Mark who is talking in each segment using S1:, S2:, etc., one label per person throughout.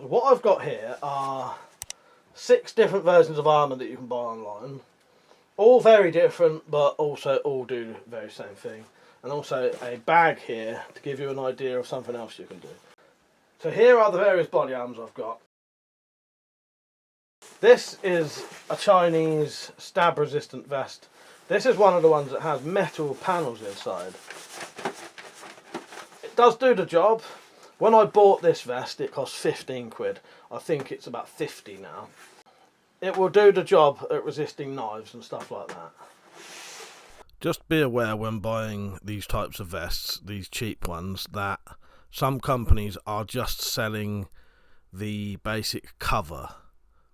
S1: What I've got here are 6 different versions of armour that you can buy online. All very different, but also all do the very same thing. And also a bag here to give you an idea of something else you can do. So here are the various body arms I've got. This is a Chinese stab resistant vest. This is one of the ones that has metal panels inside. It does do the job. When I bought this vest it cost 15 quid. I think it's about 50 now. It will do the job at resisting knives and stuff like that.
S2: Just be aware when buying these types of vests, these cheap ones, that some companies are just selling the basic cover.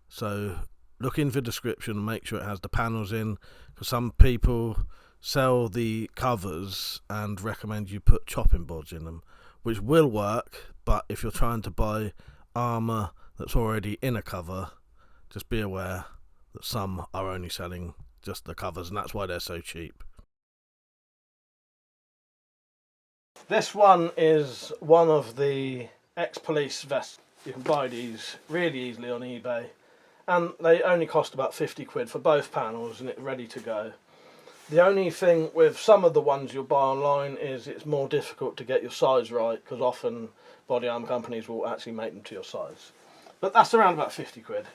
S2: So look in the description and make sure it has the panels in, because some people sell the covers and recommend you put chopping boards in them, which will work, but if you're trying to buy armour that's already in a cover, just be aware that some are only selling just the covers, and that's why they're so cheap.
S1: This one is one of the ex-police vests. You can buy these really easily on eBay, and they only cost about 50 quid for both panels and it's ready to go. The only thing with some of the ones you'll buy online is it's more difficult to get your size right, because often body armor companies will actually make them to your size. But that's around about 50 quid.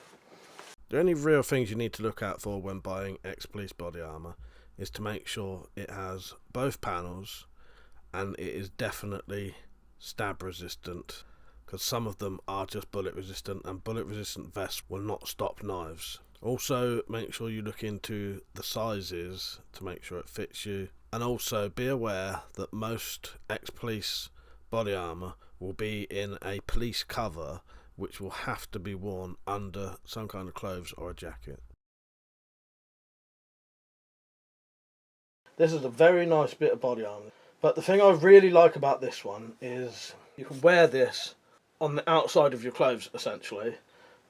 S2: The only real things you need to look out for when buying ex-police body armour is to make sure it has both panels and it is definitely stab resistant, because some of them are just bullet resistant, and bullet resistant vests will not stop knives. Also make sure you look into the sizes to make sure it fits you, and also be aware that most ex-police body armour will be in a police cover, which will have to be worn under some kind of clothes or a jacket.
S1: This is a very nice bit of body armour, but the thing I really like about this one is you can wear this on the outside of your clothes essentially,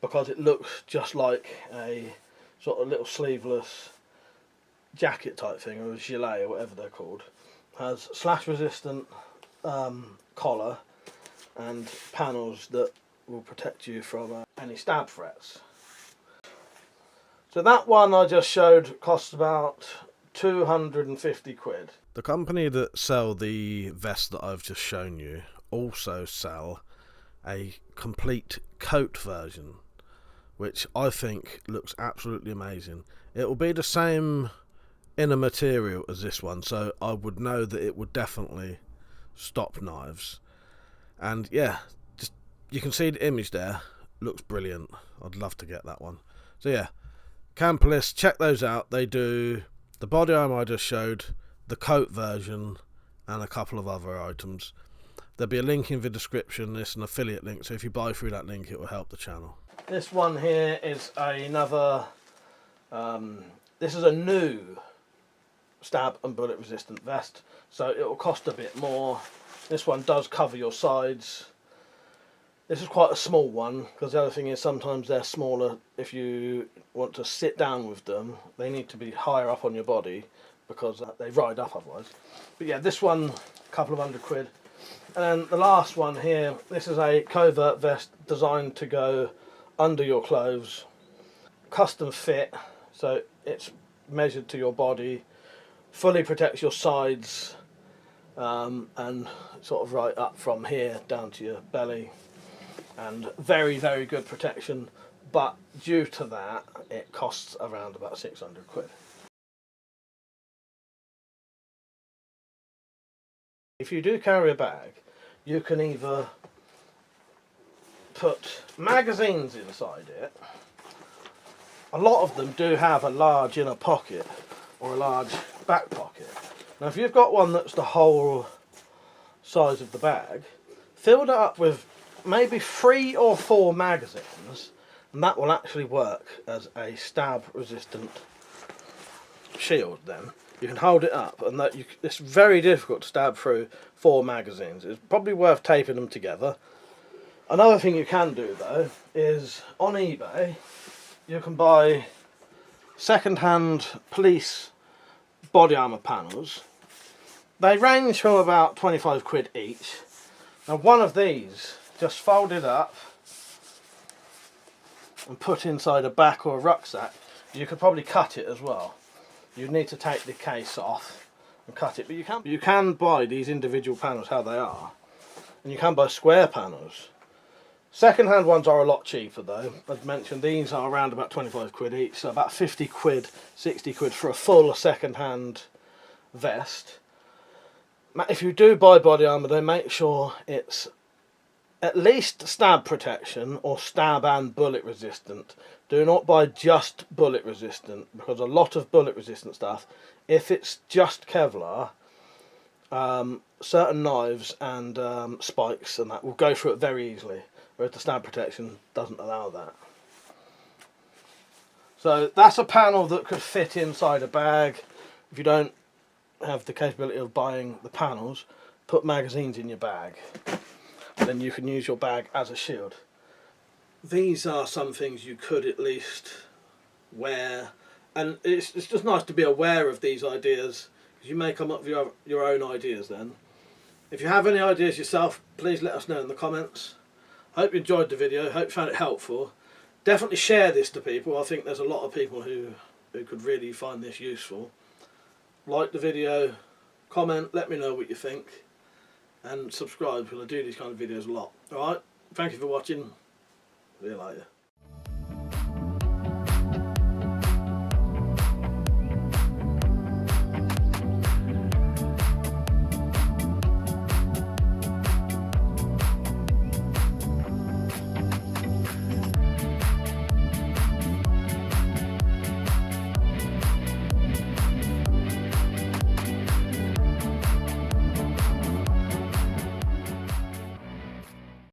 S1: because it looks just like a sort of little sleeveless jacket type thing, or a gilet or whatever they're called. Has slash resistant collar and panels that will protect you from any stab threats. So that one I just showed costs about 250 quid.
S2: The company that sell the vest that I've just shown you also sell a complete coat version, which I think looks absolutely amazing. It will be the same inner material as this one, so I would know that it would definitely stop knives. And yeah, just you can see the image there, looks brilliant. I'd love to get that one. So yeah, Campolist, check those out. They do the body armor I just showed, the coat version, and a couple of other items. There'll be a link in the description. It's an affiliate link, so if you buy through that link it will help the channel.
S1: This one here is another, this is a new stab and bullet resistant vest, so it will cost a bit more. This one does cover your sides. This is quite a small one, because the other thing is sometimes they're smaller. If you want to sit down with them, they need to be higher up on your body because they ride up otherwise. But yeah, this one, a couple of £100. And then the last one here, this is a covert vest designed to go under your clothes, custom fit, so it's measured to your body, fully protects your sides, and sort of right up from here down to your belly, and very, very good protection, but due to that it costs around about 600 quid. If you do carry a bag, you can either put magazines inside it. A lot of them do have a large inner pocket or a large back pocket. Now if you've got one that's the whole size of the bag, fill it up with maybe 3 or 4 magazines, and that will actually work as a stab resistant shield. Then you can hold it up, and it's very difficult to stab through 4 magazines. It's probably worth taping them together. Another thing you can do though is on eBay you can buy second-hand police body armour panels. They range from about 25 quid each. Now one of these, just folded up, and put inside a back or a rucksack, you could probably cut it as well. You'd need to take the case off and cut it, but you can buy these individual panels how they are, and you can buy square panels. Second-hand ones are a lot cheaper though. As mentioned, these are around about 25 quid each, so about 50 quid, 60 quid for a full second-hand vest. If you do buy body armour, then make sure it's at least stab protection or stab and bullet resistant. Do not buy just bullet resistant, because a lot of bullet resistant stuff, if it's just Kevlar, certain knives and spikes and that will go through it very easily, whereas the stab protection doesn't allow that. So that's a panel that could fit inside a bag. If you don't have the capability of buying the panels, put magazines in your bag. Then you can use your bag as a shield. These are some things you could at least wear, and it's just nice to be aware of these ideas, because you may come up with your own ideas then. If you have any ideas yourself, please let us know in the comments. Hope you enjoyed the video, hope you found it helpful. Definitely share this to people. I think there's a lot of people who could really find this useful. Like the video, comment, let me know what you think, and subscribe, because I do these kind of videos a lot. Alright, thank you for watching. See you later.